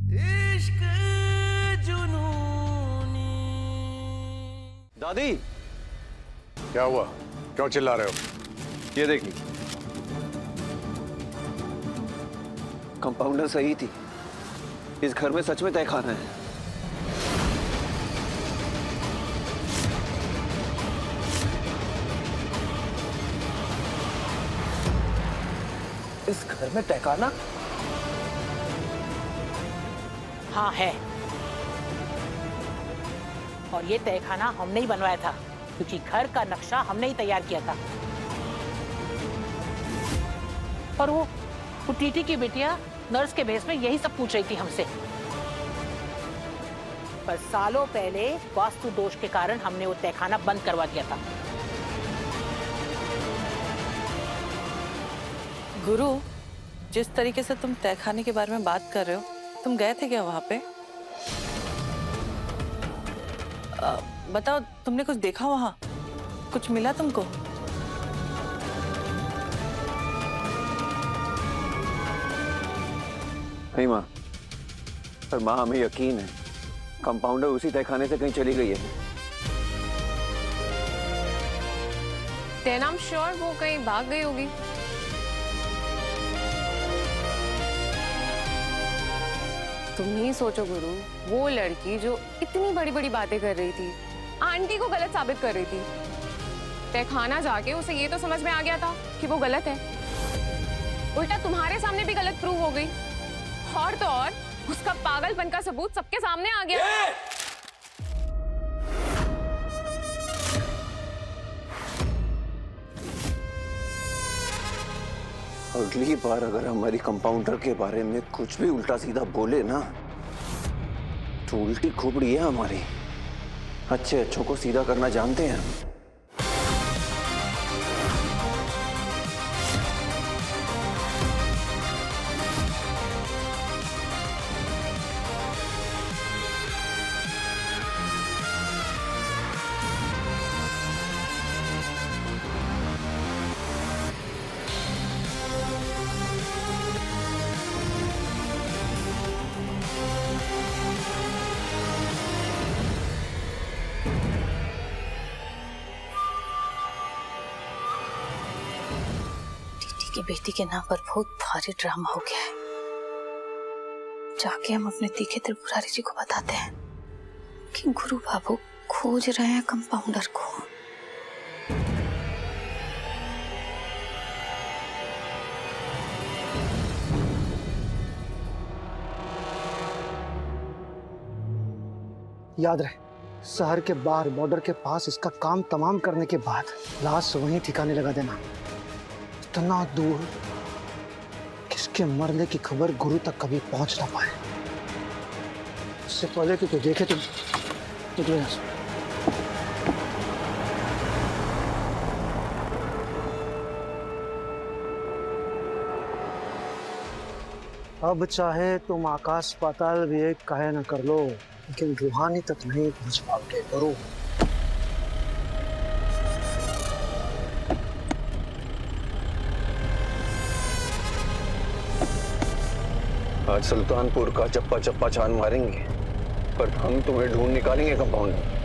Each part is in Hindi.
इश्क जुनूनी। दादी, क्या हुआ? क्यों चिल्ला रहे हो? ये देखिए, कंपाउंडर सही थी। इस घर में सच में तहखाना है। इस घर में तहखाना? हाँ है। और ये तहखाना हमने ही बनवाया था, क्योंकि घर का नक्शा हमने ही तैयार किया था। और वो टीटी की बेटियां नर्स के भेस में यही सब पूछ रही थी हमसे। पर सालों पहले वास्तु दोष के कारण हमने वो तहखाना बंद करवा दिया था। गुरु, जिस तरीके से तुम तहखाने के बारे में बात कर रहे हो, तुम गए थे क्या वहां पे? बताओ, तुमने कुछ देखा वहां? कुछ मिला तुमको? नहीं माँ, पर माँ हमें यकीन है कंपाउंडर उसी तहखाने से कहीं चली गई है। देन आई एम श्योर वो कहीं भाग गई होगी। तुम ही सोचो गुरु, वो लड़की जो इतनी बड़ी बड़ी बातें कर रही थी, आंटी को गलत साबित कर रही थी, तहखाना जाके उसे ये तो समझ में आ गया था कि वो गलत है। उल्टा तुम्हारे सामने भी गलत प्रूव हो गई। और तो और उसका पागलपन का सबूत सबके सामने आ गया। अगली बार अगर हमारी कंपाउंडर के बारे में कुछ भी उल्टा सीधा बोले ना, तो उल्टी खोपड़ी है हमारी। अच्छे अच्छों को सीधा करना जानते हैं हम। की बेटी के नाम पर बहुत भारी ड्रामा हो गया है। जाके हम अपने तीखे त्रिपुरारी जी को बताते हैं कि गुरु बाबू खोज रहे हैं कंपाउंडर को। याद रहे, शहर के बाहर बॉर्डर के पास इसका काम तमाम करने के बाद लाश वहीं ठिकाने लगा देना। इतना दूर किसके मरने की खबर गुरु तक कभी पहुंच ना पाए। इससे पहले कि तू देखे तो निकले यहाँ से। अब चाहे तुम आकाश पाताल भी एक काहे न कर लो, लेकिन रूहानी तक नहीं पहुंच पाओगे गुरु। आज सुल्तानपुर का चप्पा चप्पा छान मारेंगे, पर हम तुम्हें ढूंढ निकालेंगे कंपाउंडर।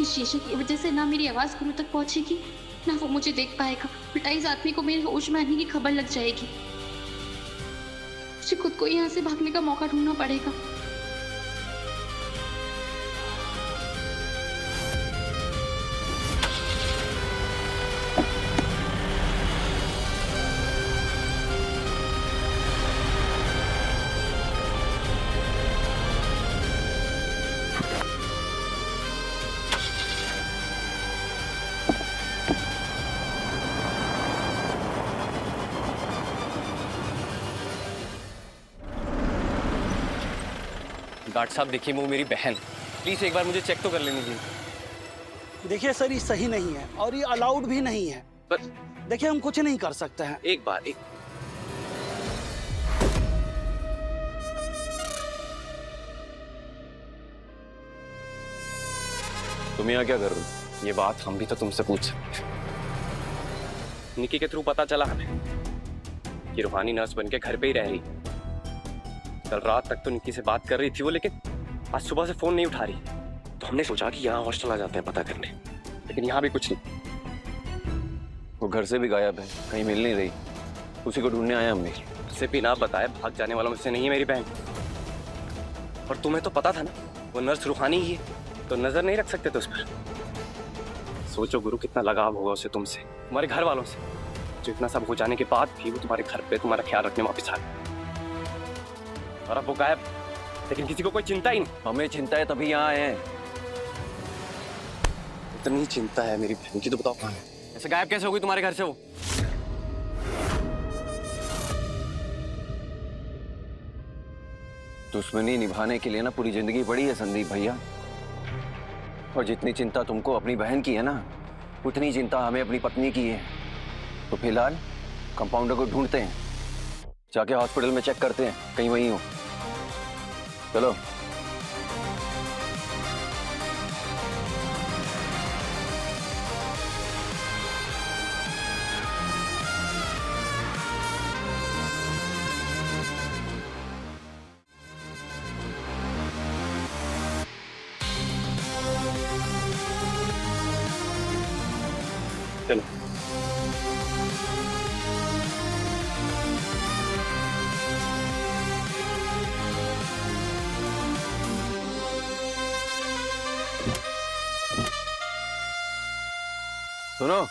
कि शीशे की वजह से ना मेरी आवाज गुरु तक पहुंचेगी, ना वो मुझे देख पाएगा। उल्टा इस आदमी को मेरे होश में आने की खबर लग जाएगी। मुझे खुद को यहाँ से भागने का मौका ढूंढना पड़ेगा। डॉक्टर साहब देखिए, वो मेरी बहन, प्लीज एक बार मुझे चेक तो कर लेने दीजिए। देखिए सर, ये सही नहीं है और ये अलाउड भी नहीं है। पर देखिए हम कुछ नहीं कर सकते हैं। एक बार तुम यहाँ क्या कर रहे हो? ये बात हम भी तो तुमसे पूछ सकते। निकी के थ्रू पता चला हमें कि रूहानी नर्स बनके घर पे ही रह रही। कल रात तक तो निकी से बात कर रही थी वो, लेकिन आज सुबह से फोन नहीं उठा रही। तो हमने सोचा कि यहाँ हॉस्टल आ जाते हैं पता करने, लेकिन यहाँ भी कुछ नहीं। वो घर से भी गायब है, कहीं मिल नहीं रही। उसी को ढूंढने आए हम भी। उसे बिना बताए भाग जाने वाला मुझसे नहीं है मेरी बहन। और तुम्हें तो पता था ना वो नर्स रूहानी ही है, तो नजर नहीं रख सकते थे उस पर। सोचो गुरु, कितना लगाव होगा उसे तुमसे, तुम्हारे घर वालों से, जो इतना सब हो जाने के बाद भी वो तुम्हारे घर पे तुम्हारा ख्याल रखने वापस आ गए। और अब वो गायब, लेकिन किसी को कोई चिंता ही नहीं। हमें चिंता है तभी यहाँ आए हैं। इतनी चिंता है मेरी बहन की तो बताओ कहाँ है? ऐसे गायब कैसे हो गई तुम्हारे घर से वो? दुश्मनी निभाने के लिए ना पूरी जिंदगी पड़ी है संदीप भैया। और जितनी चिंता तुमको अपनी बहन की है ना, उतनी चिंता हमें अपनी पत्नी की है। तो फिलहाल कंपाउंडर को ढूंढते हैं, जाके हॉस्पिटल में चेक करते हैं कहीं वहीं हो। चलो। चलो। सुनो,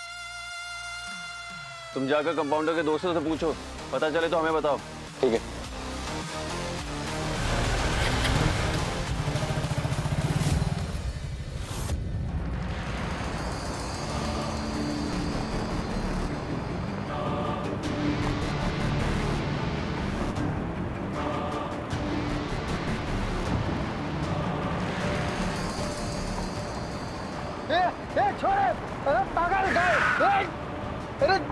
तुम जाकर कंपाउंडर के दोस्तों से पूछो, पता चले तो हमें बताओ। ठीक है। छोड़े, अरे पागल गाय, अरे रुक।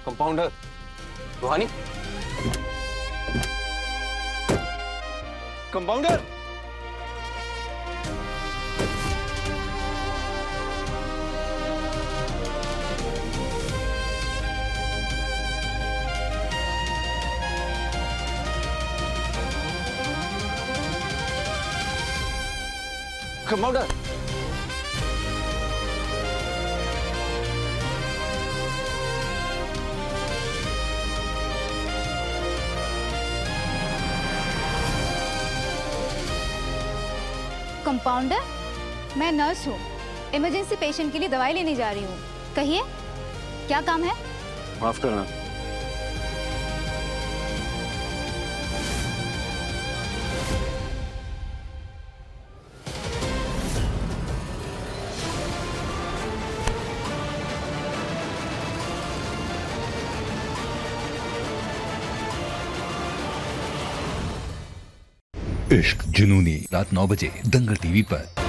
कंपाउंडर रूहानी, कंपाउंडर। कंपाउंडर, कंपाउंडर, मैं नर्स हूँ। इमरजेंसी पेशेंट के लिए दवाई लेने जा रही हूँ। कहिए, क्या काम है? माफ करना। इश्क जुनूनी रात 9 बजे दंगल टीवी पर।